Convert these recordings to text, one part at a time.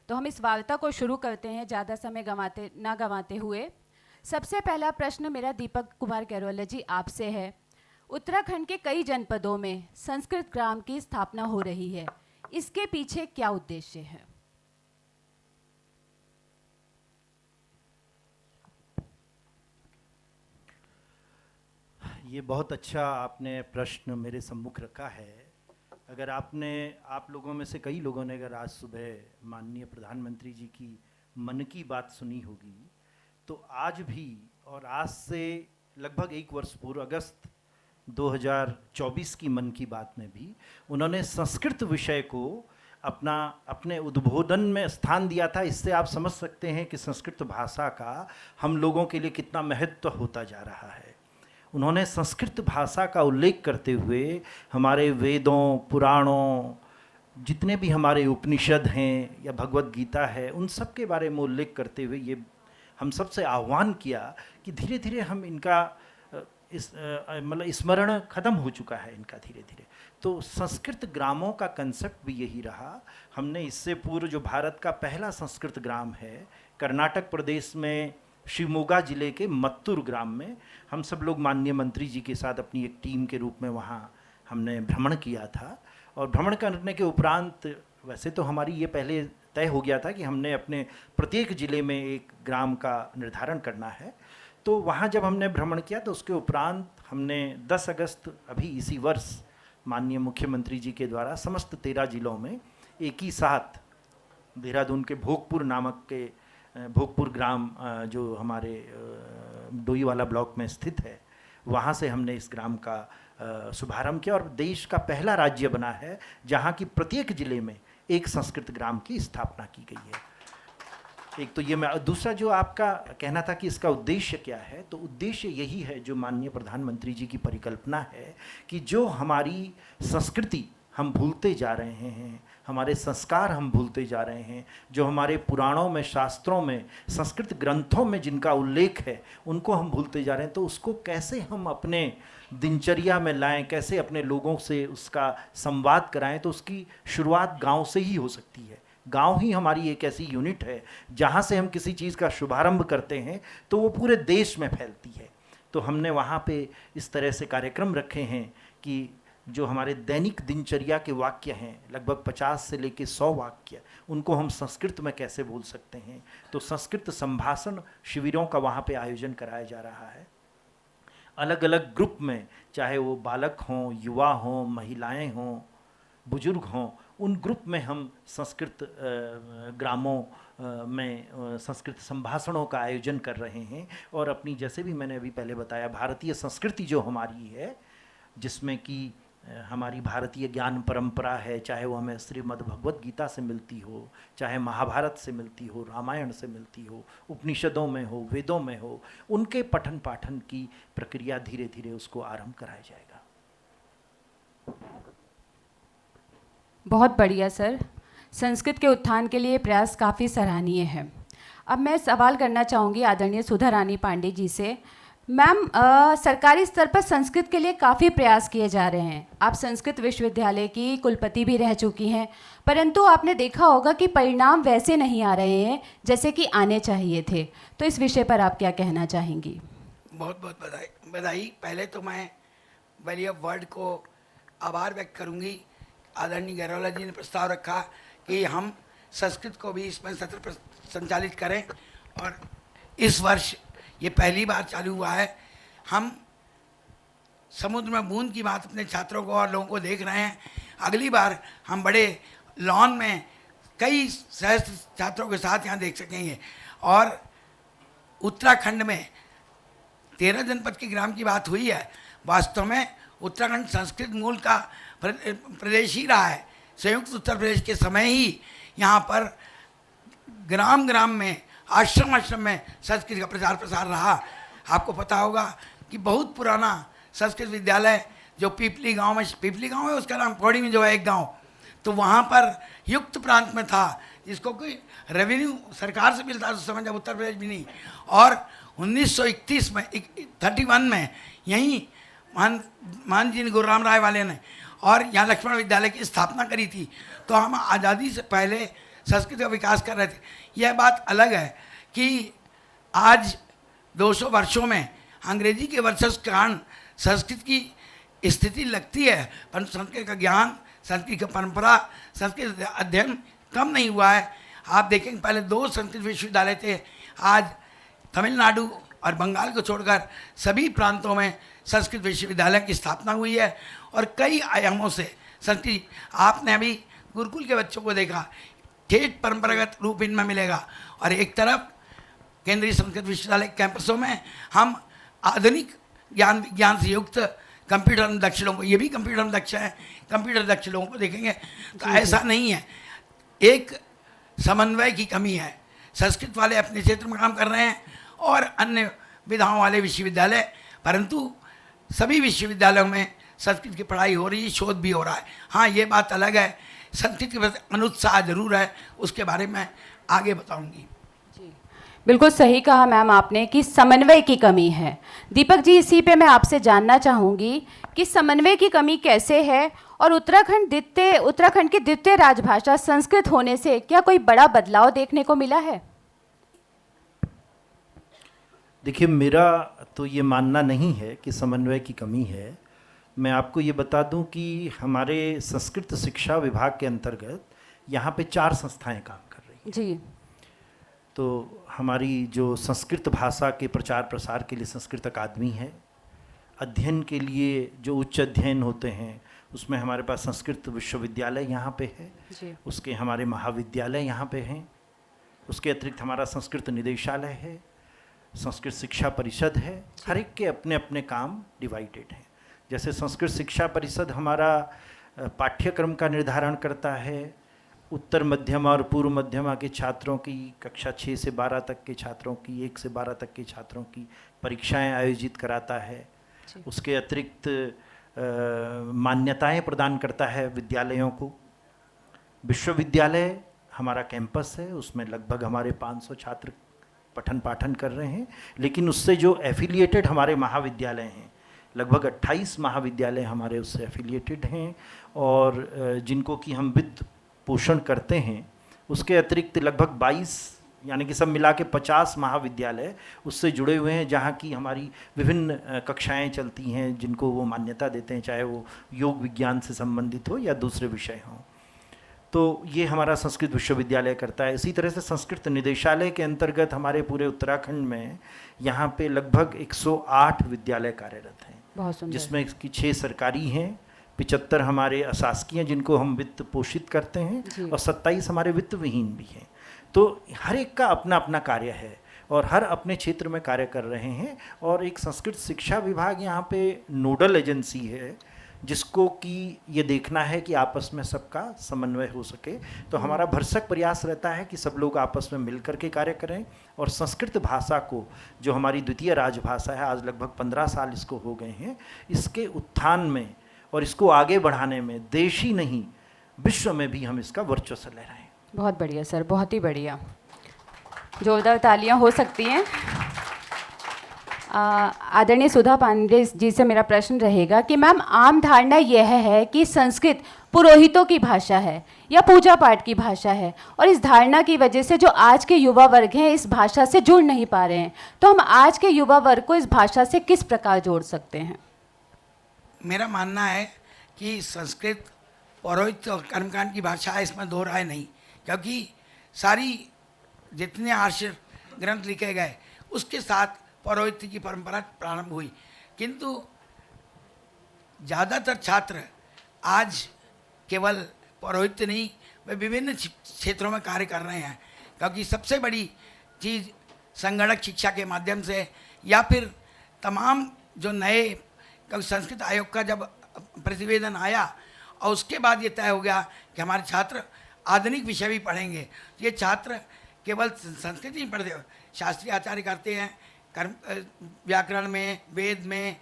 तो हम इस वार्ता को शुरू करते हैं ज़्यादा समय गंवाते हुए। सबसे पहला प्रश्न मेरा दीपक कुमार कैरोला जी आपसे है। उत्तराखंड के कई जनपदों में संस्कृत ग्राम की स्थापना हो रही है, इसके पीछे क्या उद्देश्य है? ये बहुत अच्छा आपने प्रश्न मेरे सम्मुख रखा है। अगर आप लोगों में से कई लोगों ने अगर आज सुबह माननीय प्रधानमंत्री जी की मन की बात सुनी होगी, तो आज भी और आज से लगभग 1 वर्ष पूर्व अगस्त 2024 की मन की बात में भी उन्होंने संस्कृत विषय को अपने उद्बोधन में स्थान दिया था। इससे आप समझ सकते हैं कि संस्कृत भाषा का हम लोगों के लिए कितना महत्व होता जा रहा है। उन्होंने संस्कृत भाषा का उल्लेख करते हुए हमारे वेदों, पुराणों, जितने भी हमारे उपनिषद हैं या भगवत गीता है, उन सब के बारे में उल्लेख करते हुए ये हम सबसे आह्वान किया कि धीरे धीरे हम इनका मतलब स्मरण खत्म हो चुका है इनका धीरे धीरे। तो संस्कृत ग्रामों का कंसेप्ट भी यही रहा। हमने इससे पूर्व जो भारत का पहला संस्कृत ग्राम है, कर्नाटक प्रदेश में शिवमोगा जिले के मत्तूर ग्राम में, हम सब लोग माननीय मंत्री जी के साथ अपनी एक टीम के रूप में वहाँ हमने भ्रमण किया था। और भ्रमण करने के उपरांत वैसे तो हमारी ये पहले तय हो गया था कि हमने अपने प्रत्येक ज़िले में एक ग्राम का निर्धारण करना है। तो वहाँ जब हमने भ्रमण किया तो उसके उपरांत हमने 10 अगस्त अभी इसी वर्ष माननीय मुख्यमंत्री जी के द्वारा समस्त 13 जिलों में एक ही साथ देहरादून के भोगपुर ग्राम जो हमारे डोईवाला ब्लॉक में स्थित है, वहाँ से हमने इस ग्राम का शुभारंभ किया और देश का पहला राज्य बना है जहाँ की प्रत्येक जिले में एक संस्कृत ग्राम की स्थापना की गई है। एक तो ये दूसरा जो आपका कहना था कि इसका उद्देश्य क्या है, तो उद्देश्य यही है जो माननीय प्रधानमंत्री जी की परिकल्पना है कि जो हमारी संस्कृति हम भूलते जा रहे हैं, हमारे संस्कार हम भूलते जा रहे हैं, जो हमारे पुराणों में, शास्त्रों में, संस्कृत ग्रंथों में जिनका उल्लेख है, उनको हम भूलते जा रहे हैं। तो उसको कैसे हम अपने दिनचर्या में लाएं, कैसे अपने लोगों से उसका संवाद कराएं, तो उसकी शुरुआत गांव से ही हो सकती है। गांव ही हमारी एक ऐसी यूनिट है जहां से हम किसी चीज़ का शुभारंभ करते हैं तो वो पूरे देश में फैलती है। तो हमने वहाँ पे इस तरह से कार्यक्रम रखे हैं कि जो हमारे दैनिक दिनचर्या के वाक्य हैं, लगभग 50 से लेकर 100 वाक्य, उनको हम संस्कृत में कैसे बोल सकते हैं। तो संस्कृत संभाषण शिविरों का वहाँ पे आयोजन कराया जा रहा है। अलग अलग ग्रुप में, चाहे वो बालक हों, युवा हों, महिलाएं हों, बुजुर्ग हों, उन ग्रुप में हम संस्कृत ग्रामों में संस्कृत संभाषणों का आयोजन कर रहे हैं। और अपनी, जैसे भी मैंने अभी पहले बताया, भारतीय संस्कृति जो हमारी है, जिसमें कि हमारी भारतीय ज्ञान परंपरा है, चाहे वो हमें श्रीमद् भगवत गीता से मिलती हो, चाहे महाभारत से मिलती हो, रामायण से मिलती हो, उपनिषदों में हो, वेदों में हो, उनके पठन पाठन की प्रक्रिया धीरे धीरे उसको आरंभ कराया जाएगा। बहुत बढ़िया सर, संस्कृत के उत्थान के लिए प्रयास काफ़ी सराहनीय है। अब मैं सवाल करना चाहूँगी आदरणीय सुधा रानी पांडे जी से। मैम, सरकारी स्तर पर संस्कृत के लिए काफ़ी प्रयास किए जा रहे हैं। आप संस्कृत विश्वविद्यालय की कुलपति भी रह चुकी हैं, परंतु आपने देखा होगा कि परिणाम वैसे नहीं आ रहे हैं जैसे कि आने चाहिए थे। तो इस विषय पर आप क्या कहना चाहेंगी? बहुत बहुत बधाई। पहले तो मैं वैली ऑफ वर्ड को आभार व्यक्त करूंगी। आदरणीय गैरोला जी ने प्रस्ताव रखा कि हम संस्कृत को भी इसमें सत्र संचालित करें, और इस वर्ष ये पहली बार चालू हुआ है। हम समुद्र में बूंद की बात अपने छात्रों को और लोगों को देख रहे हैं। अगली बार हम बड़े लॉन में कई सहस्त्र छात्रों के साथ यहाँ देख सकेंगे। और उत्तराखंड में 13 जनपद के ग्राम की बात हुई है। वास्तव में उत्तराखंड संस्कृत मूल का प्रदेश ही रहा है। संयुक्त उत्तर प्रदेश के समय ही यहाँ पर ग्राम ग्राम में, आश्रम आश्रम में संस्कृत का प्रचार प्रसार रहा। आपको पता होगा कि बहुत पुराना संस्कृत विद्यालय जो पीपली गांव है, उसका नाम पौड़ी में जो है एक गांव, तो वहाँ पर युक्त प्रांत में था, जिसको कोई रेवेन्यू सरकार से मिलता उस समय, जब उत्तर प्रदेश भी नहीं। और 1931 में 31 में यहीं मान जी गुरुराम राय वाले ने और यहाँ लक्ष्मण विद्यालय की स्थापना करी थी। तो हम आज़ादी से पहले संस्कृत का विकास कर रहे थे। यह बात अलग है कि आज 200 वर्षों में अंग्रेजी के वर्चस्व के कारण संस्कृत की स्थिति लगती है, परंतु संस्कृत का ज्ञान, संस्कृत की परंपरा, संस्कृत अध्ययन कम नहीं हुआ है। आप देखेंगे पहले 2 संस्कृत विश्वविद्यालय थे, आज तमिलनाडु और बंगाल को छोड़कर सभी प्रांतों में संस्कृत विश्वविद्यालय की स्थापना हुई है और कई आयामों से संस्कृत। आपने अभी गुरुकुल के बच्चों को देखा, ठेठ परंपरागत रूप इनमें मिलेगा, और एक तरफ केंद्रीय संस्कृत विश्वविद्यालय कैंपसों में हम आधुनिक ज्ञान विज्ञान से युक्त कंप्यूटर में दक्ष लोगों को, ये भी कंप्यूटर में दक्ष है, कंप्यूटर दक्ष लोगों को देखेंगे तो ऐसा नहीं है। एक समन्वय की कमी है। संस्कृत वाले अपने क्षेत्र में काम कर रहे हैं और अन्य विधाओं वाले विश्वविद्यालय, परंतु सभी विश्वविद्यालयों में संस्कृत की पढ़ाई हो रही है, शोध भी हो रहा है। हाँ, ये बात अलग है, संस्कृत के प्रति अनुत्साह जरूर है, उसके बारे में आगे बताऊंगी। बिल्कुल सही कहा मैम आपने कि समन्वय की कमी है। दीपक जी, इसी पे मैं आपसे जानना चाहूँगी कि समन्वय की कमी कैसे है और उत्तराखंड की द्वितीय राजभाषा संस्कृत होने से क्या कोई बड़ा बदलाव देखने को मिला है? देखिए, मेरा तो ये मानना नहीं है कि समन्वय की कमी है। मैं आपको ये बता दूं कि हमारे संस्कृत शिक्षा विभाग के अंतर्गत यहाँ पे 4 संस्थाएं काम कर रही हैं। जी। तो हमारी जो संस्कृत भाषा के प्रचार प्रसार के लिए संस्कृत अकादमी है, अध्ययन के लिए जो उच्च अध्ययन होते हैं उसमें हमारे पास संस्कृत विश्वविद्यालय यहाँ पे है जी। उसके हमारे महाविद्यालय यहाँ पे हैं, उसके अतिरिक्त हमारा संस्कृत निदेशालय है, संस्कृत शिक्षा परिषद है। हर एक के अपने अपने काम डिवाइडेड हैं। जैसे संस्कृत शिक्षा परिषद हमारा पाठ्यक्रम का निर्धारण करता है, उत्तर मध्यमा और पूर्व मध्यमा के छात्रों की कक्षा 6 से 12 तक के छात्रों की, 1 से 12 तक के छात्रों की परीक्षाएं आयोजित कराता है। उसके अतिरिक्त मान्यताएं प्रदान करता है विद्यालयों को। विश्वविद्यालय हमारा कैंपस है, उसमें लगभग हमारे 500 छात्र पठन पाठन कर रहे हैं, लेकिन उससे जो एफिलिएटेड हमारे महाविद्यालय हैं, लगभग 28 महाविद्यालय हमारे उससे एफिलिएटेड हैं और जिनको कि हम वित्त पोषण करते हैं। उसके अतिरिक्त लगभग 22 यानी कि सब मिला के 50 महाविद्यालय उससे जुड़े हुए हैं, जहाँ की हमारी विभिन्न कक्षाएं चलती हैं जिनको वो मान्यता देते हैं, चाहे वो योग विज्ञान से संबंधित हो या दूसरे विषय हों। तो ये हमारा संस्कृत विश्वविद्यालय करता है। इसी तरह से संस्कृत निदेशालय के अंतर्गत हमारे पूरे उत्तराखंड में यहाँ पे लगभग 108 विद्यालय कार्यरत हैं, जिसमें इसकी 6 सरकारी हैं, 75 हमारे अशासकीय हैं जिनको हम वित्त पोषित करते हैं और 27 हमारे वित्त विहीन भी हैं। तो हर एक का अपना अपना कार्य है और हर अपने क्षेत्र में कार्य कर रहे हैं। और एक संस्कृत शिक्षा विभाग यहाँ पे नोडल एजेंसी है जिसको कि ये देखना है कि आपस में सबका समन्वय हो सके। तो हमारा भरसक प्रयास रहता है कि सब लोग आपस में मिल कर के कार्य करें और संस्कृत भाषा को, जो हमारी द्वितीय राजभाषा है, आज लगभग 15 साल इसको हो गए हैं, इसके उत्थान में और इसको आगे बढ़ाने में देश ही नहीं विश्व में भी हम इसका वर्चस्व ले रहे हैं। बहुत बढ़िया सर, बहुत ही बढ़िया, जोरदार तालियां हो सकती हैं। आदरणीय सुधा पांडे जी से मेरा प्रश्न रहेगा कि मैम, आम धारणा यह है कि संस्कृत पुरोहितों की भाषा है या पूजा पाठ की भाषा है, और इस धारणा की वजह से जो आज के युवा वर्ग हैं इस भाषा से जुड़ नहीं पा रहे हैं। तो हम आज के युवा वर्ग को इस भाषा से किस प्रकार जोड़ सकते हैं? मेरा मानना है कि संस्कृत पौरोहित्य और कर्मकांड की भाषा है, इसमें दो राय नहीं, क्योंकि सारी जितने आर्ष ग्रंथ लिखे गए उसके साथ पौरोहित्य की परंपरा प्रारंभ हुई। किंतु ज़्यादातर छात्र आज केवल पौरोहित्य नहीं, वे विभिन्न क्षेत्रों में कार्य कर रहे हैं, क्योंकि सबसे बड़ी चीज़ संगणक शिक्षा के माध्यम से या फिर तमाम जो नए, क्योंकि संस्कृत आयोग का जब प्रतिवेदन आया और उसके बाद ये तय हो गया कि हमारे छात्र आधुनिक विषय भी पढ़ेंगे। ये छात्र केवल संस्कृत ही पढ़ते, शास्त्रीय आचार्य करते हैं, कर्म व्याकरण में, वेद में,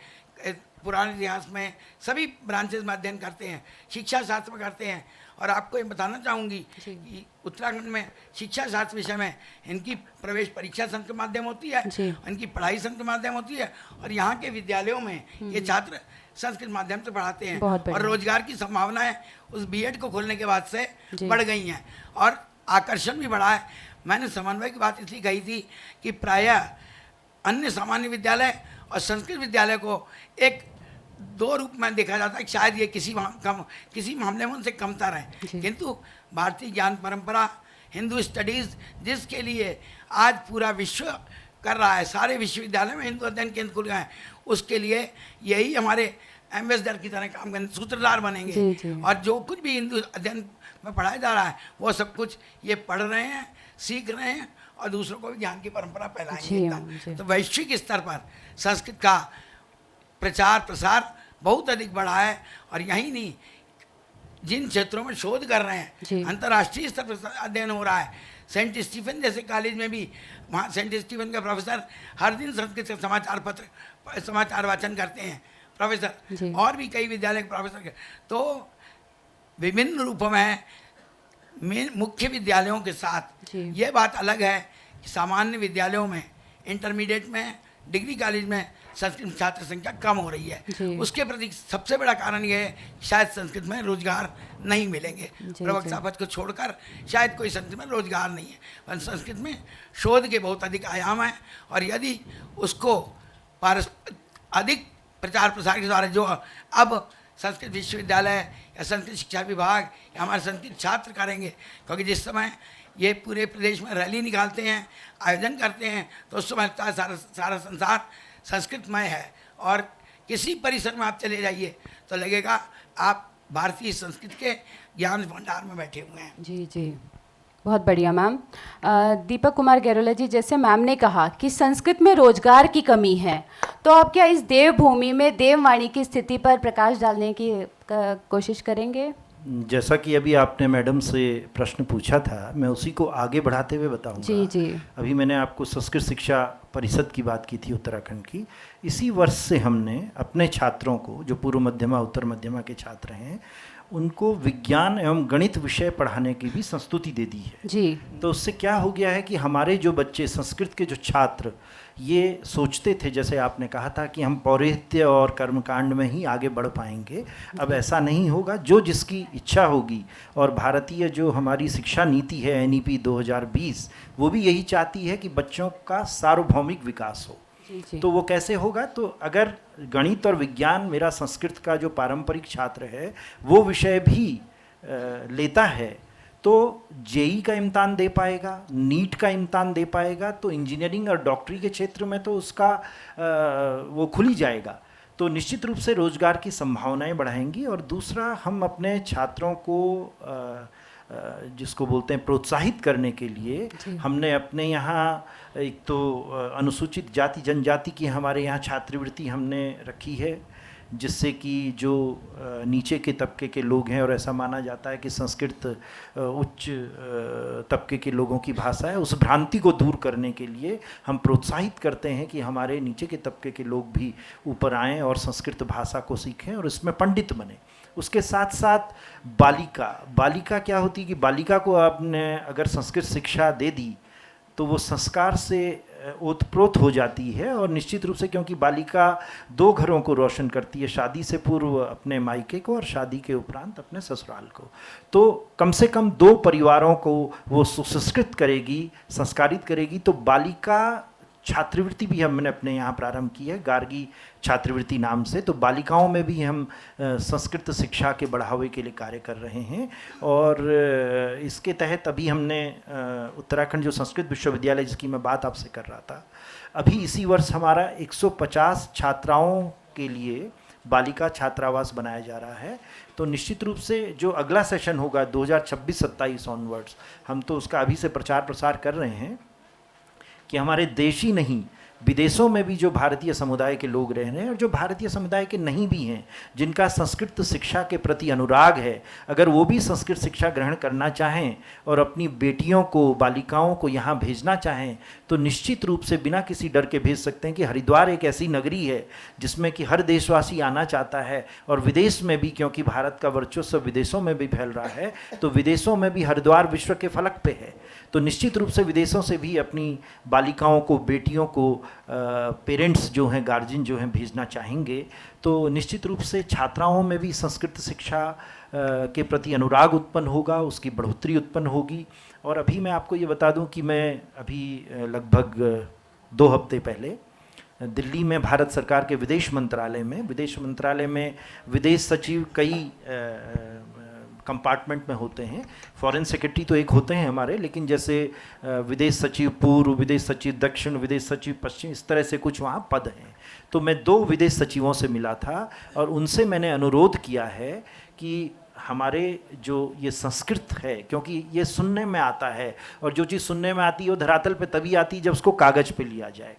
पुराने इतिहास में, सभी ब्रांचेज में अध्ययन करते हैं, शिक्षा शास्त्र में करते हैं। और आपको ये बताना चाहूँगी कि उत्तराखंड में शिक्षा शास्त्र विषय में इनकी प्रवेश परीक्षा संस्कृत माध्यम होती है, इनकी पढ़ाई संस्कृत माध्यम होती है, और यहाँ के विद्यालयों में ये छात्र संस्कृत माध्यम से पढ़ाते हैं और रोजगार की संभावनाएं उस बीएड को खोलने के बाद से बढ़ गई हैं। और आकर्षण भी बढ़ा है। मैंने समन्वय की बात इसलिए कही थी कि प्रायः अन्य सामान्य विद्यालय और संस्कृत विद्यालय को एक दो रूप में देखा जाता है कि शायद ये किसी मामले में उनसे कमतर है, किंतु भारतीय ज्ञान परंपरा, हिंदू स्टडीज़, जिसके लिए आज पूरा विश्व कर रहा है, सारे विश्वविद्यालय में हिंदू अध्ययन केंद्र खुल गए हैं, उसके लिए यही हमारे एम्बेसडर की तरह काम करने, सूत्रधार बनेंगे। और जो कुछ भी हिंदू अध्ययन में पढ़ाया जा रहा है वो सब कुछ ये पढ़ रहे हैं, सीख रहे हैं और दूसरों को भी ज्ञान की परंपरा फैलाएंगे। तो वैश्विक स्तर पर संस्कृत का प्रचार प्रसार बहुत अधिक बढ़ा है। और यही नहीं, जिन क्षेत्रों में शोध कर रहे हैं अंतर्राष्ट्रीय स्तर पर अध्ययन हो रहा है। सेंट स्टीफन जैसे कॉलेज में भी, वहाँ सेंट स्टीफन का प्रोफेसर हर दिन संस्कृत के समाचार वाचन करते हैं प्रोफेसर, और भी कई विद्यालय के प्रोफेसर। तो विभिन्न रूपों में मुख्य विद्यालयों के साथ ये बात अलग है कि सामान्य विद्यालयों में, इंटरमीडिएट में, डिग्री कॉलेज में संस्कृत छात्र संख्या कम हो रही है। उसके प्रति सबसे बड़ा कारण ये है शायद संस्कृत में रोजगार नहीं मिलेंगे। प्रवक्ता पद को छोड़कर शायद कोई संस्कृत में रोजगार नहीं है, पर संस्कृत में शोध के बहुत अधिक आयाम हैं। और यदि उसको अधिक प्रचार प्रसार के द्वारा, जो अब संस्कृत विश्वविद्यालय या संस्कृत शिक्षा विभाग या हमारे संस्कृत छात्र करेंगे, क्योंकि जिस समय ये पूरे प्रदेश में रैली निकालते हैं, आयोजन करते हैं, तो उस समय लगता है सारा संसार संस्कृतमय है। और किसी परिसर में आप चले जाइए तो लगेगा आप भारतीय संस्कृत के ज्ञान भंडार में बैठे हुए हैं। जी, बहुत बढ़िया मैम। दीपक कुमार गैरोला जी, जैसे मैम ने कहा कि संस्कृत में रोजगार की कमी है, तो आप क्या इस देवभूमि में देववाणी की स्थिति पर प्रकाश डालने की कोशिश करेंगे? जैसा कि अभी आपने मैडम से प्रश्न पूछा था, मैं उसी को आगे बढ़ाते हुए बताऊंगा। जी। अभी मैंने आपको संस्कृत शिक्षा परिषद की बात की थी उत्तराखंड की। इसी वर्ष से हमने अपने छात्रों को, जो पूर्व मध्यमा उत्तर मध्यमा के छात्र हैं, उनको विज्ञान एवं गणित विषय पढ़ाने की भी संस्तुति दे दी है। जी। तो उससे क्या हो गया है कि हमारे जो बच्चे, संस्कृत के जो छात्र, ये सोचते थे, जैसे आपने कहा था कि हम पौरोहित्य और कर्मकांड में ही आगे बढ़ पाएंगे, अब ऐसा नहीं होगा। जो जिसकी इच्छा होगी, और भारतीय जो हमारी शिक्षा नीति है NEP 2020, वो भी यही चाहती है कि बच्चों का सार्वभौमिक विकास हो। तो वो कैसे होगा? तो अगर गणित और विज्ञान मेरा संस्कृत का जो पारंपरिक छात्र है वो विषय भी लेता है, तो JEE का इम्तान दे पाएगा, नीट का इम्तान दे पाएगा, तो इंजीनियरिंग और डॉक्टरी के क्षेत्र में तो उसका वो खुल ही जाएगा। तो निश्चित रूप से रोजगार की संभावनाएं बढ़ाएंगी। और दूसरा, हम अपने छात्रों को जिसको बोलते हैं प्रोत्साहित करने के लिए, हमने अपने यहाँ एक तो अनुसूचित जाति जनजाति की हमारे यहाँ छात्रवृत्ति हमने रखी है, जिससे कि जो नीचे के तबके के लोग हैं, और ऐसा माना जाता है कि संस्कृत उच्च तबके के लोगों की भाषा है, उस भ्रांति को दूर करने के लिए हम प्रोत्साहित करते हैं कि हमारे नीचे के तबके के लोग भी ऊपर आएँ और संस्कृत भाषा को सीखें और इसमें पंडित बने। उसके साथ साथ बालिका क्या होती है कि बालिका को आपने अगर संस्कृत शिक्षा दे दी तो वो संस्कार से ओतप्रोत हो जाती है। और निश्चित रूप से, क्योंकि बालिका दो घरों को रोशन करती है, शादी से पूर्व अपने मायके को और शादी के उपरांत अपने ससुराल को, तो कम से कम 2 परिवारों को वो सुसंस्कृत करेगी, संस्कारित करेगी। तो बालिका छात्रवृत्ति भी हमने अपने यहाँ प्रारंभ की है, गार्गी छात्रवृत्ति नाम से। तो बालिकाओं में भी हम संस्कृत शिक्षा के बढ़ावे के लिए कार्य कर रहे हैं। और इसके तहत अभी हमने उत्तराखंड जो संस्कृत विश्वविद्यालय, जिसकी मैं बात आपसे कर रहा था, अभी इसी वर्ष हमारा 150 छात्राओं के लिए बालिका छात्रावास बनाया जा रहा है। तो निश्चित रूप से जो अगला सेशन होगा 2026-27 ऑनवर्ड्स, हम तो उसका अभी से प्रचार प्रसार कर रहे हैं कि हमारे देश ही नहीं, विदेशों में भी जो भारतीय समुदाय के लोग रह रहे हैं और जो भारतीय समुदाय के नहीं भी हैं, जिनका संस्कृत शिक्षा के प्रति अनुराग है, अगर वो भी संस्कृत शिक्षा ग्रहण करना चाहें और अपनी बेटियों को, बालिकाओं को यहाँ भेजना चाहें, तो निश्चित रूप से बिना किसी डर के भेज सकते हैं। कि हरिद्वार एक ऐसी नगरी है जिसमें कि हर देशवासी आना चाहता है, और विदेश में भी, क्योंकि भारत का वर्चस्व विदेशों में भी फैल रहा है, तो विदेशों में भी हरिद्वार विश्व के फलक पे है। तो निश्चित रूप से विदेशों से भी अपनी बालिकाओं को, बेटियों को पेरेंट्स जो हैं, गार्जियन जो हैं भेजना चाहेंगे, तो निश्चित रूप से छात्राओं में भी संस्कृत शिक्षा के प्रति अनुराग उत्पन्न होगा, उसकी बढ़ोतरी उत्पन्न होगी। और अभी मैं आपको ये बता दूं कि मैं अभी लगभग 2 हफ्ते पहले दिल्ली में भारत सरकार के विदेश मंत्रालय में विदेश सचिव कई कंपार्टमेंट में होते हैं। फॉरेन सेक्रेटरी तो एक होते हैं हमारे, लेकिन जैसे विदेश सचिव पूर्व, विदेश सचिव दक्षिण, विदेश सचिव पश्चिम, इस तरह से कुछ वहाँ पद हैं। तो मैं 2 विदेश सचिवों से मिला था और उनसे मैंने अनुरोध किया है कि हमारे जो ये संस्कृत है, क्योंकि ये सुनने में आता है और जो चीज़ सुनने में आती है वो धरातल पे तभी आती है जब उसको कागज़ पे लिया जाए,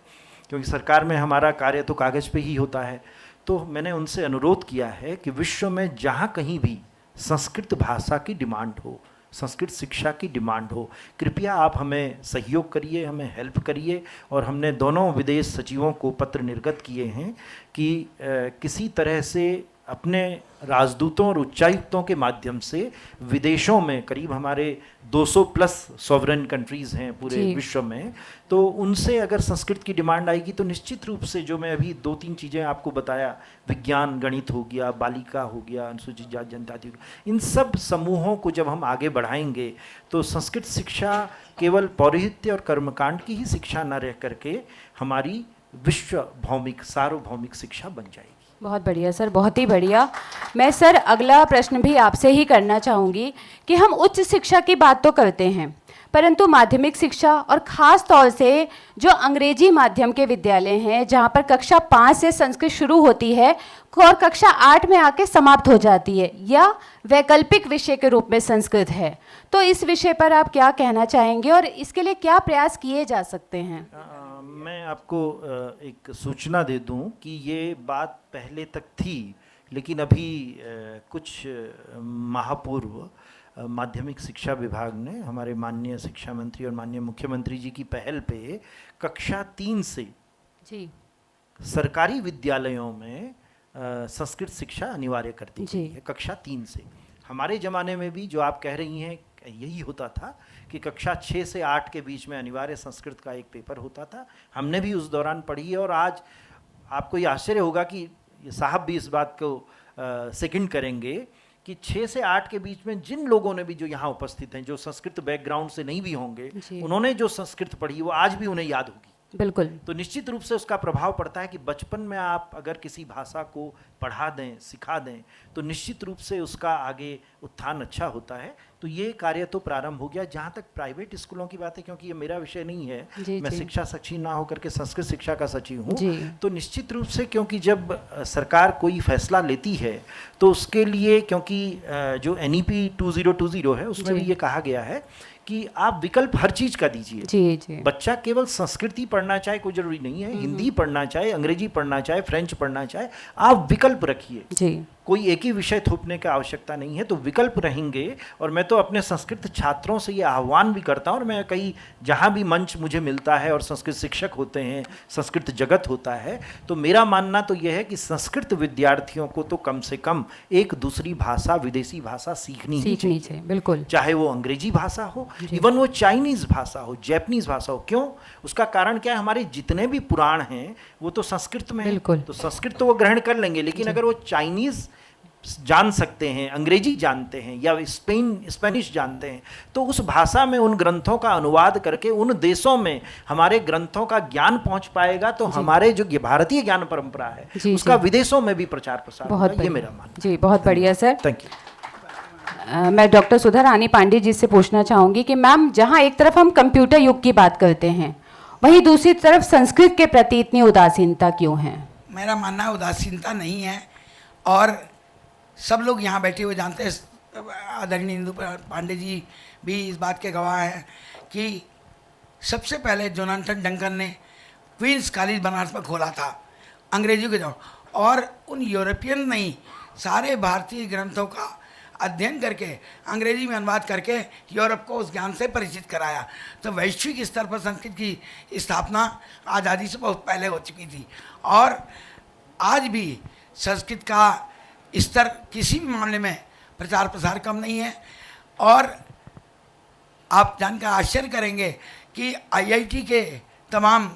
क्योंकि सरकार में हमारा कार्य तो कागज़ पे ही होता है। तो मैंने उनसे अनुरोध किया है कि विश्व में जहाँ कहीं भी संस्कृत भाषा की डिमांड हो, संस्कृत शिक्षा की डिमांड हो, कृपया आप हमें सहयोग करिए, हमें हेल्प करिए। और हमने दोनों विदेश सचिवों को पत्र निर्गत किए हैं कि किसी तरह से अपने राजदूतों और उच्चायुक्तों के माध्यम से विदेशों में, करीब हमारे 200 प्लस सॉवरेन कंट्रीज़ हैं पूरे विश्व में, तो उनसे अगर संस्कृत की डिमांड आएगी तो निश्चित रूप से जो मैं अभी 2-3 चीज़ें आपको बताया, विज्ञान गणित हो गया, बालिका हो गया, अनुसूचित जाति जनजाति हो गया, इन सब समूहों को जब हम आगे बढ़ाएंगे तो संस्कृत शिक्षा केवल पौरोहित्य और कर्मकांड की ही शिक्षा न रह करके हमारी विश्व भौमिक सार्वभौमिक शिक्षा बन जाएगी। बहुत बढ़िया सर, बहुत ही बढ़िया। मैं सर अगला प्रश्न भी आपसे ही करना चाहूँगी कि हम उच्च शिक्षा की बात तो करते हैं, परंतु माध्यमिक शिक्षा और ख़ास तौर से जो अंग्रेजी माध्यम के विद्यालय हैं, जहाँ पर कक्षा 5 से संस्कृत शुरू होती है और कक्षा 8 में आके समाप्त हो जाती है, या वैकल्पिक विषय के रूप में संस्कृत है, तो इस विषय पर आप क्या कहना चाहेंगे और इसके लिए क्या प्रयास किए जा सकते हैं? मैं आपको एक सूचना दे दूं कि ये बात पहले तक थी, लेकिन अभी कुछ माह पूर्व माध्यमिक शिक्षा विभाग ने हमारे माननीय शिक्षा मंत्री और माननीय मुख्यमंत्री जी की पहल पे कक्षा 3 से जी सरकारी विद्यालयों में संस्कृत शिक्षा अनिवार्य कर दी गई है। कक्षा 3 से। हमारे ज़माने में भी जो आप कह रही हैं यही होता था कि कक्षा 6 से 8 के बीच में अनिवार्य संस्कृत का एक पेपर होता था। हमने भी उस दौरान पढ़ी है और आज आपको ये आश्चर्य होगा कि साहब भी इस बात को सेकंड करेंगे कि 6 से 8 के बीच में जिन लोगों ने भी जो यहाँ उपस्थित हैं, जो संस्कृत बैकग्राउंड से नहीं भी होंगे, उन्होंने जो संस्कृत पढ़ी वो आज भी उन्हें याद होगी। बिल्कुल। तो निश्चित रूप से उसका प्रभाव पड़ता है कि बचपन में आप अगर किसी भाषा को पढ़ा दें, सिखा दें, तो निश्चित रूप से उसका आगे उत्थान अच्छा होता है। तो ये कार्य तो प्रारंभ हो गया। जहाँ तक प्राइवेट स्कूलों की बात है, क्योंकि ये मेरा विषय नहीं है, मैं शिक्षा सचिव ना होकर के संस्कृत शिक्षा का सचिव हूँ, तो निश्चित रूप से क्योंकि जब सरकार कोई फैसला लेती है तो उसके लिए, क्योंकि जो NEP 2020 है उसमें भी ये कहा गया है कि आप विकल्प हर चीज का दीजिए। बच्चा केवल संस्कृति पढ़ना चाहे कोई जरूरी नहीं है, हिंदी पढ़ना चाहे, अंग्रेजी पढ़ना चाहे, फ्रेंच पढ़ना चाहे, आप विकल्प रखिए। कोई एक ही विषय थोपने की आवश्यकता नहीं है, तो विकल्प रहेंगे। और मैं तो अपने संस्कृत छात्रों से ये आह्वान भी करता हूँ, और मैं कई जहाँ भी मंच मुझे मिलता है और संस्कृत शिक्षक होते हैं, संस्कृत जगत होता है, तो मेरा मानना तो यह है कि संस्कृत विद्यार्थियों को तो कम से कम एक दूसरी भाषा, विदेशी भाषा सीखनी चाहिए। बिल्कुल। चाहे वो अंग्रेजी भाषा हो, इवन वो चाइनीज़ भाषा हो, जैपनीज़ भाषा हो। क्यों? उसका कारण क्या है? हमारे जितने भी पुराण हैं वो तो संस्कृत में है, तो संस्कृत तो वो ग्रहण कर लेंगे, लेकिन अगर वो चाइनीज़ जान सकते हैं, अंग्रेजी जानते हैं या स्पेनिश जानते हैं, तो उस भाषा में उन ग्रंथों का अनुवाद करके उन देशों में हमारे ग्रंथों का ज्ञान पहुंच पाएगा, तो हमारे जो भारतीय ज्ञान परंपरा है उसका विदेशों में भी प्रचार प्रसार होगा। ये मेरा मानना। जी, बहुत बढ़िया सर, थैंक यू। मैं डॉक्टर सुधा रानी पांडे जी से पूछना चाहूँगी कि मैम, जहाँ एक तरफ हम कंप्यूटर युग की बात करते हैं, वहीं दूसरी तरफ संस्कृत के प्रति इतनी उदासीनता क्यों है? मेरा मानना उदासीनता नहीं है, और सब लोग यहाँ बैठे हुए जानते हैं, आदरणीय इंदु पांडे जी भी इस बात के गवाह हैं कि सबसे पहले जोनाथन डंकन ने क्वींस कॉलेज बनारस में खोला था अंग्रेजी के दौर, और उन यूरोपियन नहीं, सारे भारतीय ग्रंथों का अध्ययन करके अंग्रेजी में अनुवाद करके यूरोप को उस ज्ञान से परिचित कराया। तो वैश्विक स्तर पर संस्कृत की स्थापना आज़ादी से बहुत पहले हो चुकी थी, और आज भी संस्कृत का स्तर किसी भी मामले में प्रचार प्रसार कम नहीं है। और आप जानकर आश्चर्य करेंगे कि IIT के तमाम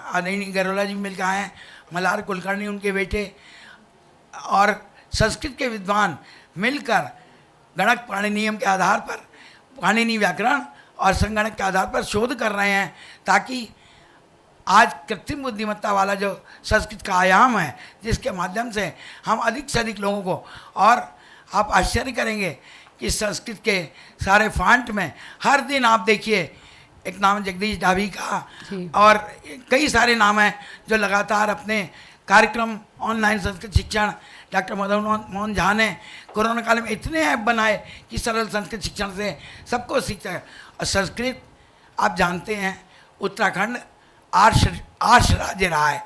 आदरणीय गरोला जी मिल के आए हैं, मल्हार कुलकर्णी उनके बेटे, और संस्कृत के विद्वान मिलकर गणक पाणिनियम के आधार पर, पाणिनि व्याकरण और संगणक के आधार पर शोध कर रहे हैं, ताकि आज कृत्रिम बुद्धिमत्ता वाला जो संस्कृत का आयाम है, जिसके माध्यम से हम अधिक से अधिक लोगों को, और आप आश्चर्य करेंगे कि संस्कृत के सारे फॉन्ट में हर दिन आप देखिए, एक नाम जगदीश डाभी का और कई सारे नाम हैं जो लगातार अपने कार्यक्रम ऑनलाइन संस्कृत शिक्षण, डॉक्टर मदन मोहन झा ने कोरोना काल में इतने ऐप बनाए कि सरल संस्कृत शिक्षण से सबको सीखता है। और संस्कृत आप जानते हैं उत्तराखंड आर्ष राज्य रहा है,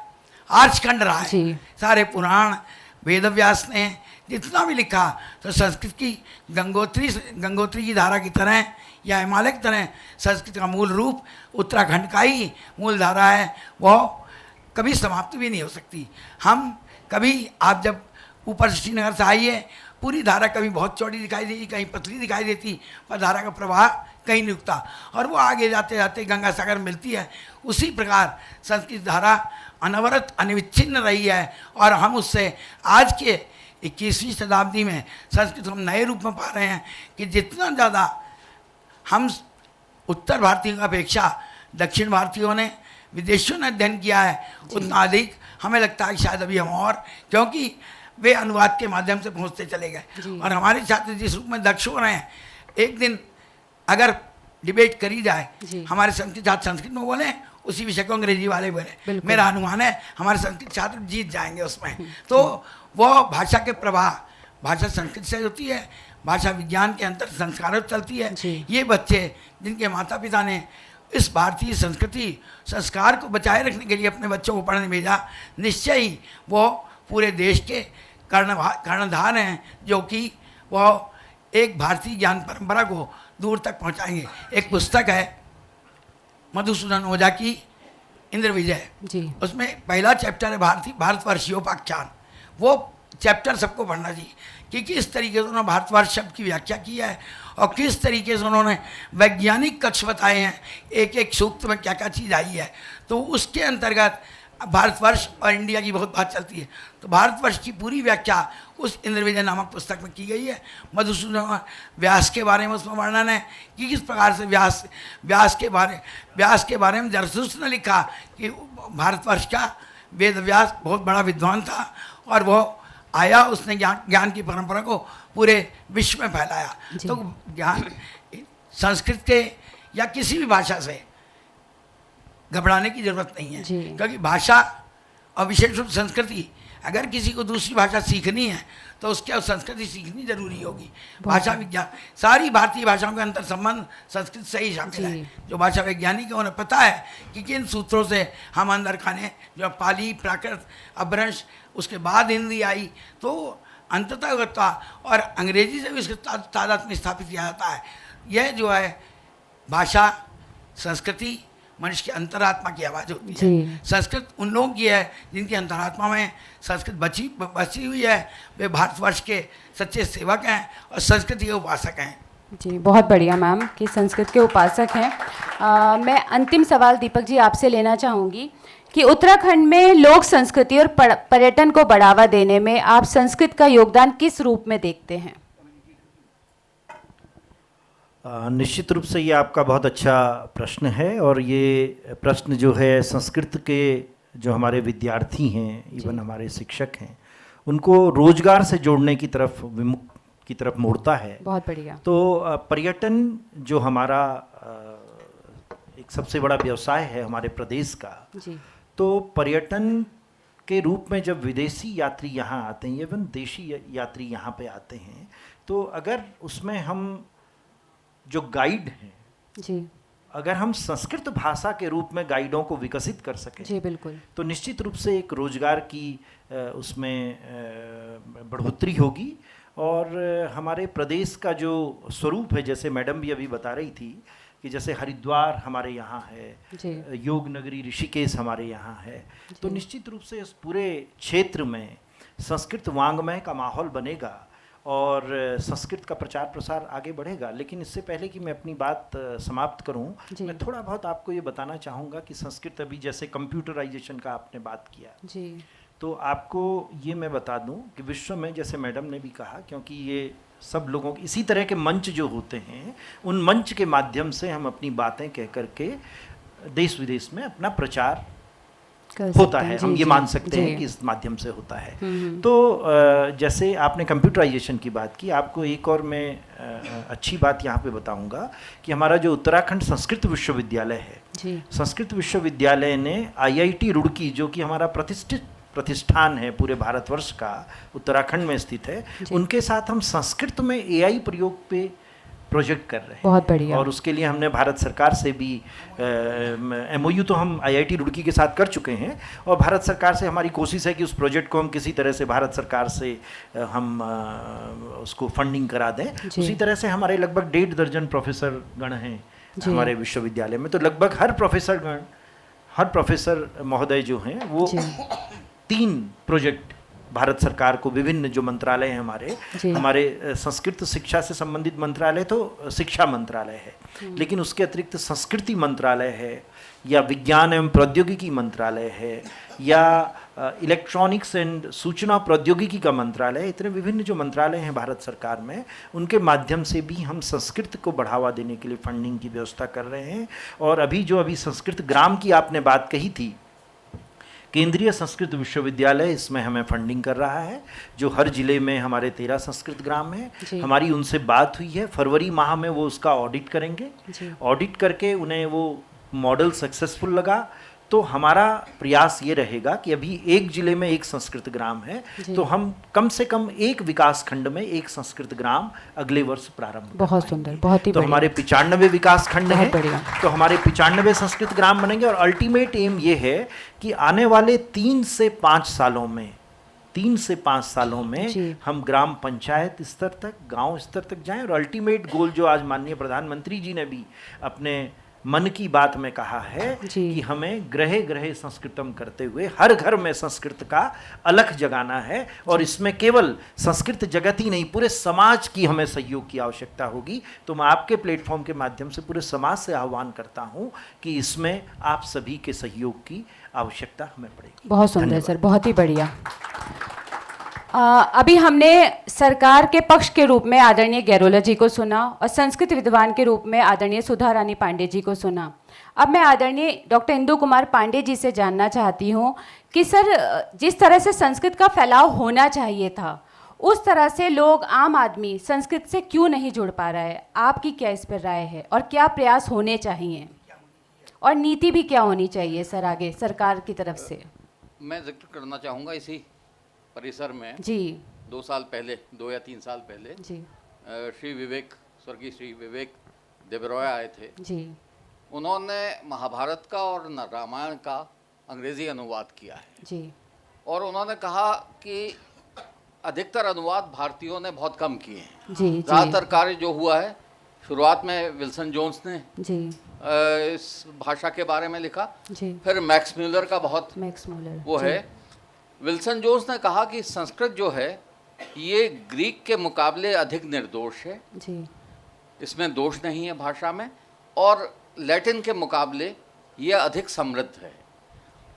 आर्षखंड रहा है। सारे पुराण वेदव्यास ने जितना भी लिखा तो संस्कृत की गंगोत्री की धारा की तरह या हिमालय की तरह संस्कृत का मूल रूप उत्तराखंड का ही मूल धारा है, वह कभी समाप्त भी नहीं हो सकती। हम कभी, आप जब ऊपर श्रीनगर से आइए, पूरी धारा कभी बहुत चौड़ी दिखाई देती, कहीं पतली दिखाई देती, पर धारा का प्रवाह कहीं नहीं रुकता, और वो आगे जाते जाते गंगा सागर मिलती है। उसी प्रकार संस्कृत धारा अनवरत अनिविच्छिन्न रही है, और हम उससे आज के 21वीं शताब्दी में संस्कृत को हम नए रूप में पा रहे हैं कि जितना ज़्यादा हम उत्तर भारतीयों की अपेक्षा दक्षिण भारतीयों ने, विदेशियों ने अध्ययन किया है, उतना अधिक हमें लगता है कि शायद अभी हम, और क्योंकि वे अनुवाद के माध्यम से पहुंचते चले गए, और हमारे छात्र जिस रूप में दक्ष हो रहे हैं, एक दिन अगर डिबेट करी जाए, हमारे संस्कृत छात्र संस्कृत में बोले, उसी विषय को अंग्रेजी वाले बोले, मेरा अनुमान है हमारे संस्कृत छात्र जीत जाएंगे उसमें। तो वह भाषा के प्रवाह, भाषा संस्कृत से होती है, भाषा विज्ञान के अंतर संस्कारों चलती है। ये बच्चे जिनके माता पिता ने इस भारतीय संस्कृति संस्कार को बचाए रखने के लिए अपने बच्चों को पढ़ने भेजा, निश्चय ही वो पूरे देश के कर्णधार हैं, जो कि वह एक भारतीय ज्ञान परंपरा को दूर तक पहुंचाएंगे। एक पुस्तक है मधुसूदन ओझा की इंद्र विजय, उसमें पहला चैप्टर है भारतवर्षीयोपाख्यान। वो चैप्टर सबको पढ़ना चाहिए कि किस तरीके से उन्होंने भारतवर्ष शब्द की व्याख्या की है, और किस तरीके से उन्होंने वैज्ञानिक कक्ष बताए हैं, एक एक सूक्त में क्या क्या चीज़ आई है। तो उसके अंतर्गत भारतवर्ष और इंडिया की बहुत बात चलती है, तो भारतवर्ष की पूरी व्याख्या उस इंद्र विजय नामक पुस्तक में की गई है। मधुसूदन व्यास के बारे में उसमें वर्णन है कि किस प्रकार से व्यास के बारे में जरसूस ने लिखा कि भारतवर्ष का वेद व्यास बहुत बड़ा विद्वान था, और वह आया, उसने ज्ञान की परंपरा को पूरे विश्व में फैलाया। तो ज्ञान संस्कृत के या किसी भी भाषा से घबराने की जरूरत नहीं है, क्योंकि भाषा और विशेष रूप संस्कृति, अगर किसी को दूसरी भाषा सीखनी है तो उसके संस्कृति सीखनी जरूरी होगी। भाषा विज्ञान, सारी भारतीय भाषाओं के अंतर संबंध संस्कृत से ही शामिल है। जो भाषा वैज्ञानिक है उन्हें पता है कि किन सूत्रों से हम अंदर खाने, जो पाली, प्राकृत, अपभ्रंश, उसके बाद हिंदी आई, तो अंततः होता, और अंग्रेजी से भी इसके तादाद में स्थापित किया जाता है। यह जो है भाषा संस्कृति मनुष्य की अंतरात्मा की आवाज़ होती है। संस्कृत उन लोगों की है जिनकी अंतरात्मा में संस्कृत बची हुई है, वे भारतवर्ष के सच्चे सेवक हैं और संस्कृति के उपासक हैं। जी, बहुत बढ़िया मैम कि संस्कृत के उपासक हैं। मैं अंतिम सवाल दीपक जी आपसे लेना चाहूँगी कि उत्तराखंड में लोक संस्कृति और पर्यटन को बढ़ावा देने में आप संस्कृत का योगदान किस रूप में देखते हैं? निश्चित रूप से ये आपका बहुत अच्छा प्रश्न है, और ये प्रश्न जो है संस्कृत के जो हमारे विद्यार्थी हैं, इवन हमारे शिक्षक हैं, उनको रोजगार से जोड़ने की तरफ मोड़ता है। बहुत बढ़िया। तो पर्यटन जो हमारा एक सबसे बड़ा व्यवसाय है हमारे प्रदेश का, तो पर्यटन के रूप में जब विदेशी यात्री यहाँ आते हैं, इवन देशी यात्री यहाँ पे आते हैं, तो अगर उसमें हम जो गाइड हैं, अगर हम संस्कृत भाषा के रूप में गाइडों को विकसित कर सकें, जी बिल्कुल, तो निश्चित रूप से एक रोजगार की उसमें बढ़ोतरी होगी। और हमारे प्रदेश का जो स्वरूप है, जैसे मैडम भी अभी बता रही थी कि जैसे हरिद्वार हमारे यहाँ है, योग नगरी ऋषिकेश हमारे यहाँ है, तो निश्चित रूप से इस पूरे क्षेत्र में संस्कृत वांग्मय का माहौल बनेगा, और संस्कृत का प्रचार प्रसार आगे बढ़ेगा। लेकिन इससे पहले कि मैं अपनी बात समाप्त करूं, मैं थोड़ा बहुत आपको ये बताना चाहूँगा कि संस्कृत अभी जैसे कंप्यूटराइजेशन का आपने बात किया जी, तो आपको ये मैं बता दूं कि विश्व में, जैसे मैडम ने भी कहा, क्योंकि ये सब लोगों के इसी तरह के मंच जो होते हैं, उन मंच के माध्यम से हम अपनी बातें कह करके देश विदेश में अपना प्रचार होता है, हम ये मान सकते हैं कि इस माध्यम से होता है। तो जैसे आपने कंप्यूटराइजेशन की बात की, आपको एक और मैं अच्छी बात यहाँ पे बताऊंगा कि हमारा जो उत्तराखंड संस्कृत विश्वविद्यालय है, संस्कृत विश्वविद्यालय ने IIT रुड़की, जो कि हमारा प्रतिष्ठित प्रतिष्ठान है पूरे भारतवर्ष का, उत्तराखंड में स्थित है, उनके साथ हम संस्कृत में AI प्रयोग पे प्रोजेक्ट कर रहे हैं। बहुत बढ़िया। और उसके लिए हमने भारत सरकार से भी MOU तो हम IIT रुड़की के साथ कर चुके हैं, और भारत सरकार से हमारी कोशिश है कि उस प्रोजेक्ट को हम किसी तरह से भारत सरकार से हम उसको फंडिंग करा दें। उसी तरह से हमारे लगभग 1.5 दर्जन प्रोफेसर गण हैं हमारे विश्वविद्यालय में। तो लगभग हर प्रोफेसर महोदय जो हैं वो 3 प्रोजेक्ट भारत सरकार को, विभिन्न जो मंत्रालय हैं हमारे संस्कृत शिक्षा से संबंधित मंत्रालय तो शिक्षा मंत्रालय है, लेकिन उसके अतिरिक्त संस्कृति मंत्रालय है, या विज्ञान एवं प्रौद्योगिकी मंत्रालय है, या इलेक्ट्रॉनिक्स एंड सूचना प्रौद्योगिकी का मंत्रालय, इतने विभिन्न जो मंत्रालय हैं भारत सरकार में, उनके माध्यम से भी हम संस्कृत को बढ़ावा देने के लिए फंडिंग की व्यवस्था कर रहे हैं। और अभी संस्कृत ग्राम की आपने बात कही थी, केंद्रीय संस्कृत विश्वविद्यालय इसमें हमें फंडिंग कर रहा है, जो हर जिले में हमारे 13 संस्कृत ग्राम हैं। हमारी उनसे बात हुई है, फरवरी माह में वो उसका ऑडिट करेंगे। ऑडिट करके उन्हें वो मॉडल सक्सेसफुल लगा तो हमारा प्रयास ये रहेगा कि अभी एक जिले में एक संस्कृत ग्राम है, तो हम कम से कम एक विकास खंड में एक संस्कृत ग्राम अगले वर्ष प्रारंभ। बहुत सुंदर, बहुत ही तो हमारे 95 विकास खंड हैं, तो हमारे 95 संस्कृत ग्राम बनेंगे। और अल्टीमेट एम ये है कि आने वाले 3 से 5 सालों में हम ग्राम पंचायत स्तर तक, गांव स्तर तक जाएं। और अल्टीमेट गोल जो आज माननीय प्रधानमंत्री जी ने भी अपने मन की बात में कहा है कि हमें ग्रहे ग्रहे संस्कृतम करते हुए हर घर में संस्कृत का अलख जगाना है। और इसमें केवल संस्कृत जगत ही नहीं, पूरे समाज की हमें सहयोग की आवश्यकता होगी। तो मैं आपके प्लेटफॉर्म के माध्यम से पूरे समाज से आह्वान करता हूं कि इसमें आप सभी के सहयोग की आवश्यकता हमें पड़ेगी। बहुत सुंदर सर, बहुत ही बढ़िया। अभी हमने सरकार के पक्ष के रूप में आदरणीय गैरोला जी को सुना और संस्कृत विद्वान के रूप में आदरणीय सुधा रानी पांडे जी को सुना। अब मैं आदरणीय डॉक्टर इंदु कुमार पांडे जी से जानना चाहती हूँ कि सर, जिस तरह से संस्कृत का फैलाव होना चाहिए था, उस तरह से लोग, आम आदमी संस्कृत से क्यों नहीं जुड़ पा रहा है? आपकी क्या इस पर राय है और क्या प्रयास होने चाहिए और नीति भी क्या होनी चाहिए सर आगे सरकार की तरफ से? मैं जिक्र करना चाहूँगा इसी परिसर में जी 2 साल पहले, 2 या 3 साल पहले जी स्वर्गीय श्री विवेक देबरॉय आए थे जी। उन्होंने महाभारत का और रामायण का अंग्रेजी अनुवाद किया है जी। और उन्होंने कहा कि अधिकतर अनुवाद भारतीयों ने बहुत कम किए हैं। जी। ज़्यादातर कार्य जो हुआ है, शुरुआत में विल्सन जोन्स ने जी इस भाषा के बारे में लिखा, जी। फिर मैक्स म्यूलर का बहुत वो है। विल्सन जोन्स ने कहा कि संस्कृत जो है ये ग्रीक के मुकाबले अधिक निर्दोष है जी। इसमें दोष नहीं है भाषा में, और लैटिन के मुकाबले ये अधिक समृद्ध है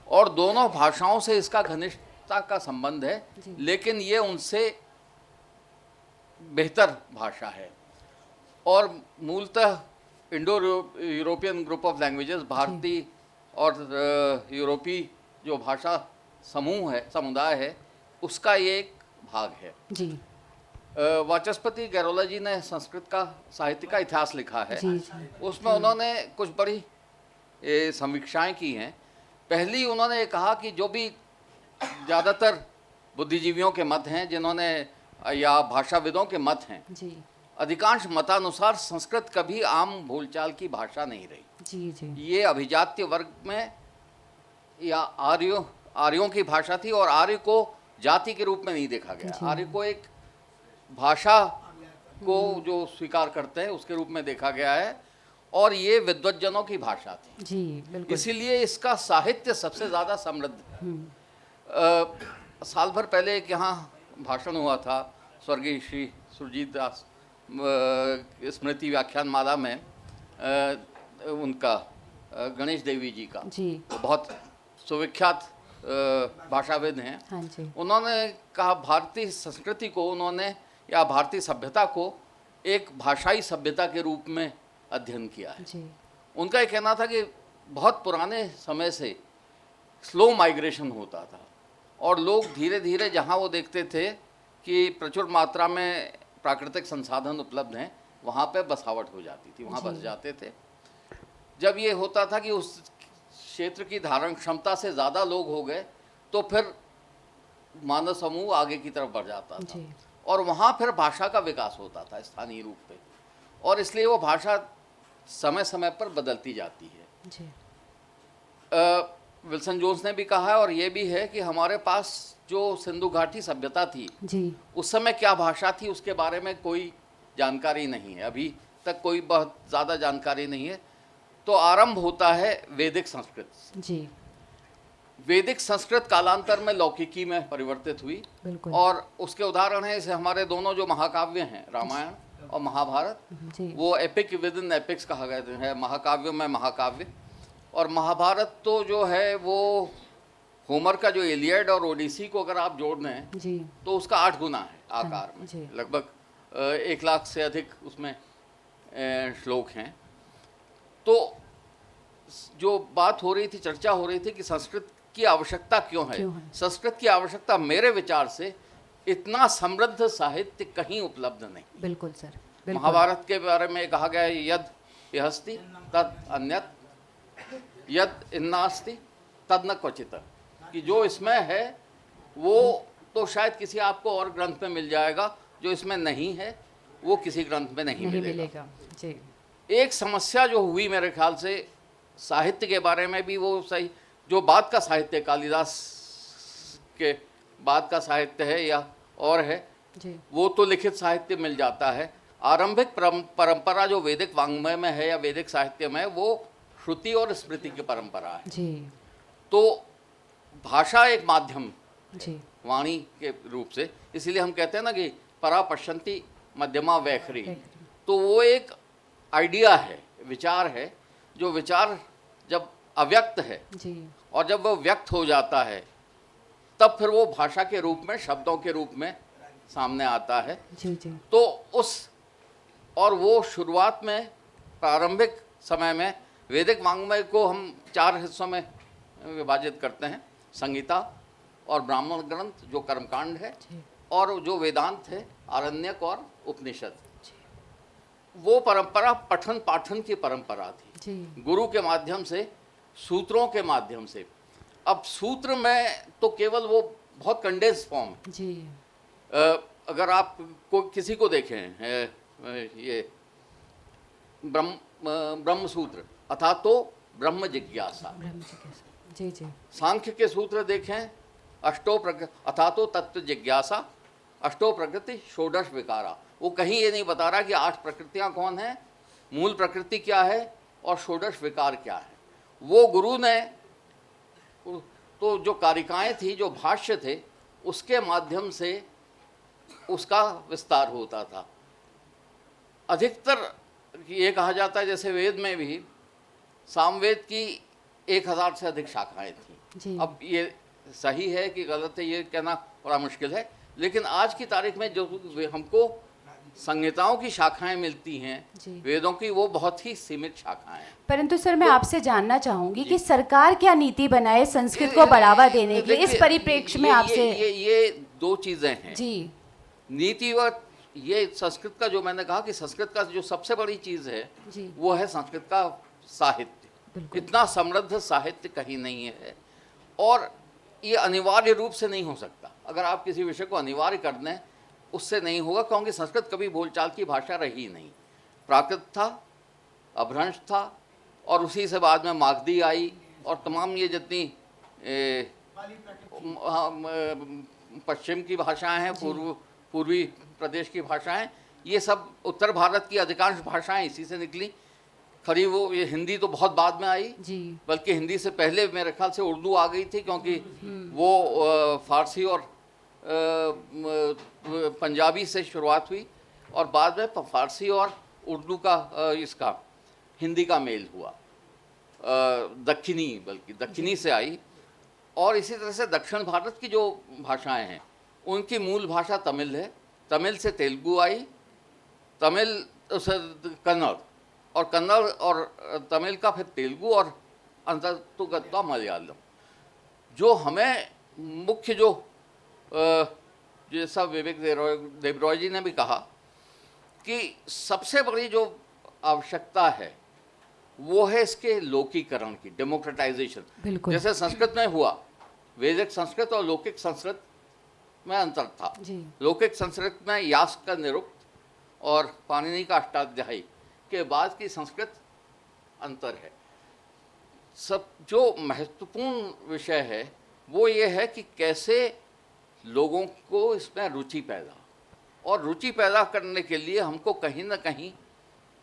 और दोनों भाषाओं से इसका घनिष्ठता का संबंध है, लेकिन ये उनसे बेहतर भाषा है। और मूलतः Indo European group of languages, भारतीय और यूरोपीय जो भाषा समूह है, समुदाय है, उसका ये एक भाग है जी। वाचस्पति गैरोला जी ने संस्कृत का साहित्य का इतिहास लिखा है जी। उसमें उन्होंने कुछ बड़ी समीक्षाएं की हैं। पहली उन्होंने ये कहा कि जो भी ज़्यादातर बुद्धिजीवियों के मत हैं, जिन्होंने या भाषाविदों के मत हैं जी, अधिकांश मतानुसार संस्कृत कभी आम बोलचाल की भाषा नहीं रही। जी जी। ये अभिजात्य वर्ग में या आर्यों की भाषा थी और आर्य को जाति के रूप में नहीं देखा गया। आर्य को एक भाषा को जो स्वीकार करते हैं उसके रूप में देखा गया है और ये विद्वज्जनों की भाषा थी। जी बिल्कुल। इसीलिए इसका साहित्य सबसे ज़्यादा समृद्ध है। साल भर पहले एक यहाँ भाषण हुआ था स्वर्गीय श्री सुरजीत दास स्मृति व्याख्यान माला में उनका गणेश देवी जी का जी। वो बहुत सुविख्यात भाषाविद हैं। हाँ जी। उन्होंने कहा भारतीय संस्कृति को उन्होंने या भारतीय सभ्यता को एक भाषाई सभ्यता के रूप में अध्ययन किया है। जी। उनका ये कहना था कि बहुत पुराने समय से स्लो माइग्रेशन होता था और लोग धीरे धीरे जहाँ वो देखते थे कि प्रचुर मात्रा में प्राकृतिक संसाधन उपलब्ध हैं वहाँ पे बसावट हो जाती थी, वहाँ बस जाते थे। जब ये होता था कि उस क्षेत्र की धारण क्षमता से ज़्यादा लोग हो गए तो फिर मानव समूह आगे की तरफ बढ़ जाता था जी। और वहाँ फिर भाषा का विकास होता था स्थानीय रूप पे, और इसलिए वो भाषा समय समय पर बदलती जाती है। जी। विल्सन जोन्स ने भी कहा है और ये भी है कि हमारे पास जो सिंधु घाटी सभ्यता थी जी। उस समय क्या भाषा थी उसके बारे में कोई जानकारी नहीं है, अभी तक कोई बहुत ज़्यादा जानकारी नहीं है। तो आरंभ होता है वैदिक संस्कृत। जी। वैदिक संस्कृत कालांतर में लौकिकी में परिवर्तित हुई बिल्कुल। और उसके उदाहरण है इसे हमारे दोनों जो महाकाव्य हैं रामायण और महाभारत, जी। वो एपिक विद इन एपिक्स कहा गया है, महाकाव्य में महाकाव्य। और महाभारत तो जो है वो होमर का जो इलियड और ओडिसी को अगर आप जोड़ दें जी। तो उसका 8 गुना है आकार में, जी। लगभग 1 लाख से अधिक उसमें श्लोक हैं। तो जो बात हो रही थी, चर्चा हो रही थी कि संस्कृत की आवश्यकता क्यों है? संस्कृत की आवश्यकता मेरे विचार से इतना समृद्ध साहित्य कहीं उपलब्ध नहीं। बिल्कुल सर, बिल्कुल। महाभारत के बारे में कहा गया है यद यहस्ति तद अन्यत यद इन्नास्ति तद न क्वचित, कि जो इसमें है वो तो शायद किसी आपको और ग्रंथ में मिल जाएगा, जो इसमें नहीं है वो किसी ग्रंथ में नहीं मिलेगा। जी। एक समस्या जो हुई मेरे ख्याल से साहित्य के बारे में भी, वो सही जो बाद का साहित्य कालिदास के बाद का साहित्य है या और है जी। वो तो लिखित साहित्य मिल जाता है। आरंभिक परंपरा जो वैदिक वाङ्मय में है या वैदिक साहित्य में, वो श्रुति और स्मृति की परंपरा है। जी। तो भाषा एक माध्यम जी। वाणी के रूप से, इसीलिए हम कहते हैं ना कि परा पश्यन्ति मध्यमा वैखरी। तो वो एक आइडिया है, विचार है, जो विचार जब अव्यक्त है जी। और जब वो व्यक्त हो जाता है तब फिर वो भाषा के रूप में, शब्दों के रूप में सामने आता है। जी। जी। तो उस और वो शुरुआत में प्रारंभिक समय में वैदिक वाङ्मय को हम 4 हिस्सों में विभाजित करते हैं, संहिता और ब्राह्मण ग्रंथ जो कर्मकांड है, और जो वेदांत है आरण्यक और उपनिषद। वो परंपरा पठन पाठन की परंपरा थी जी। गुरु के माध्यम से, सूत्रों के माध्यम से। अब सूत्र में तो केवल वो बहुत कंडेंस फॉर्म जी। अगर आप किसी को देखें ये ब्रह्म सूत्र अथा तो ब्रह्म जिज्ञासा। जी। जी। सांख्य के सूत्र देखें, अष्टो प्रकृति अथा तो तत्व जिज्ञासा, अष्टो प्रकृति षोडश विकारा। वो कहीं ये नहीं बता रहा कि 8 प्रकृतियां कौन है, मूल प्रकृति क्या है और षोडश विकार क्या है। वो गुरु ने तो जो कारिकाएं थी, जो भाष्य थे, उसके माध्यम से उसका विस्तार होता था। अधिकतर ये कहा जाता है जैसे वेद में भी सामवेद की 1000 से अधिक शाखाएं थी। अब ये सही है कि गलत है ये कहना बड़ा मुश्किल है, लेकिन आज की तारीख में जो हमको संहिताओं की शाखाएं मिलती हैं वेदों की, वो बहुत ही सीमित शाखाएं हैं। परंतु सर मैं आपसे जानना चाहूंगी कि सरकार क्या नीति बनाए संस्कृत को बढ़ावा देने के लिए, इस परिप्रेक्ष्य में आपसे। ये 2 चीजें हैं जी। नीति व ये संस्कृत का, जो मैंने कहा कि संस्कृत का जो सबसे बड़ी चीज है वो है संस्कृत का साहित्य। इतना समृद्ध साहित्य कहीं नहीं है, और ये अनिवार्य रूप से नहीं हो सकता। अगर आप किसी विषय को अनिवार्य कर दें उससे नहीं होगा, क्योंकि संस्कृत कभी बोलचाल की भाषा रही नहीं। प्राकृत था, अभ्रंश था, और उसी से बाद में मागधी आई, और तमाम ये जितनी पश्चिम की भाषाएं हैं, पूर्वी प्रदेश की भाषाएं, ये सब उत्तर भारत की अधिकांश भाषाएं इसी से निकली। खरी वो ये हिंदी तो बहुत बाद में आई जी। बल्कि हिंदी से पहले मेरे ख्याल से उर्दू आ गई थी, क्योंकि वो फारसी और पंजाबी से शुरुआत हुई और बाद में फारसी और उर्दू का इसका हिंदी का मेल हुआ, दक्षिणी बल्कि दक्षिणी से आई। और इसी तरह से दक्षिण भारत की जो भाषाएं हैं उनकी मूल भाषा तमिल है, तमिल से तेलुगु आई, तमिल से कन्नड़, और कन्नड़ और तमिल का फिर तेलुगु और अंतर्गत मलयालम। जो हमें मुख्य जो जैसा विवेक देबरॉय जी ने भी कहा कि सबसे बड़ी जो आवश्यकता है वो है इसके लोकीकरण की, डेमोक्रेटाइजेशन। बिल्कुल। जैसे संस्कृत में हुआ, वैदिक संस्कृत और लौकिक संस्कृत में अंतर था। लौकिक संस्कृत में यास्क का निरुक्त और पाणिनि का अष्टाध्यायी के बाद की संस्कृत अंतर है। सब जो महत्वपूर्ण विषय है वो ये है कि कैसे लोगों को इसमें रुचि पैदा, और रुचि पैदा करने के लिए हमको कहीं ना कहीं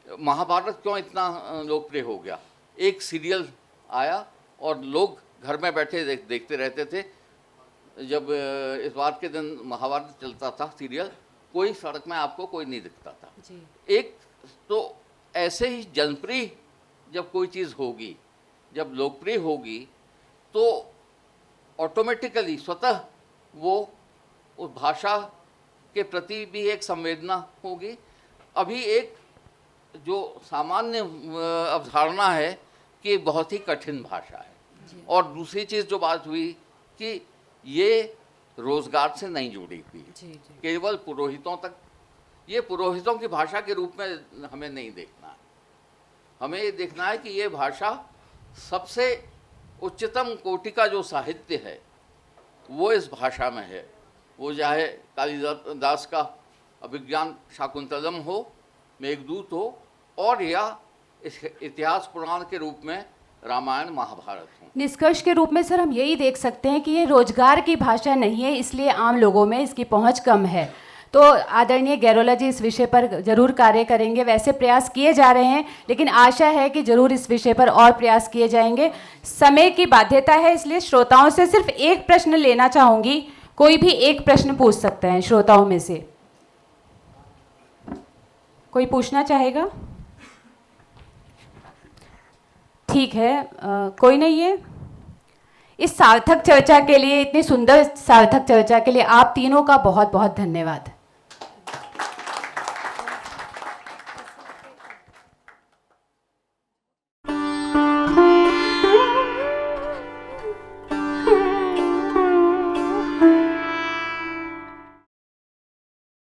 महाभारत क्यों इतना लोकप्रिय हो गया। एक सीरियल आया और लोग घर में बैठे देखते रहते थे। जब इस बार के दिन महाभारत चलता था सीरियल, कोई सड़क में आपको कोई नहीं दिखता था जी। एक तो ऐसे ही जनप्रिय जब कोई चीज़ होगी, जब लोकप्रिय होगी, तो ऑटोमेटिकली स्वतः वो उस भाषा के प्रति भी एक संवेदना होगी। अभी एक जो सामान्य अवधारणा है कि बहुत ही कठिन भाषा है, और दूसरी चीज़ जो बात हुई कि ये रोजगार से नहीं जुड़ी हुई, केवल पुरोहितों तक। ये पुरोहितों की भाषा के रूप में हमें नहीं देखना है, हमें ये देखना है कि ये भाषा सबसे उच्चतम कोटि का जो साहित्य है वो इस भाषा में है। वो चाहे कालिदास का अभिज्ञान शाकुंतलम हो, मेघदूत हो, और या इतिहास पुराण के रूप में रामायण महाभारत हो। निष्कर्ष के रूप में सर हम यही देख सकते हैं कि ये रोजगार की भाषा नहीं है, इसलिए आम लोगों में इसकी पहुंच कम है। तो आदरणीय गैरोला जी इस विषय पर जरूर कार्य करेंगे। वैसे प्रयास किए जा रहे हैं, लेकिन आशा है कि जरूर इस विषय पर और प्रयास किए जाएंगे। समय की बाध्यता है, इसलिए श्रोताओं से सिर्फ एक प्रश्न लेना चाहूँगी। कोई भी एक प्रश्न पूछ सकते हैं श्रोताओं में से। कोई पूछना चाहेगा? ठीक है, कोई नहीं है। इस सार्थक चर्चा के लिए, इतनी सुंदर सार्थक चर्चा के लिए आप तीनों का बहुत बहुत धन्यवाद।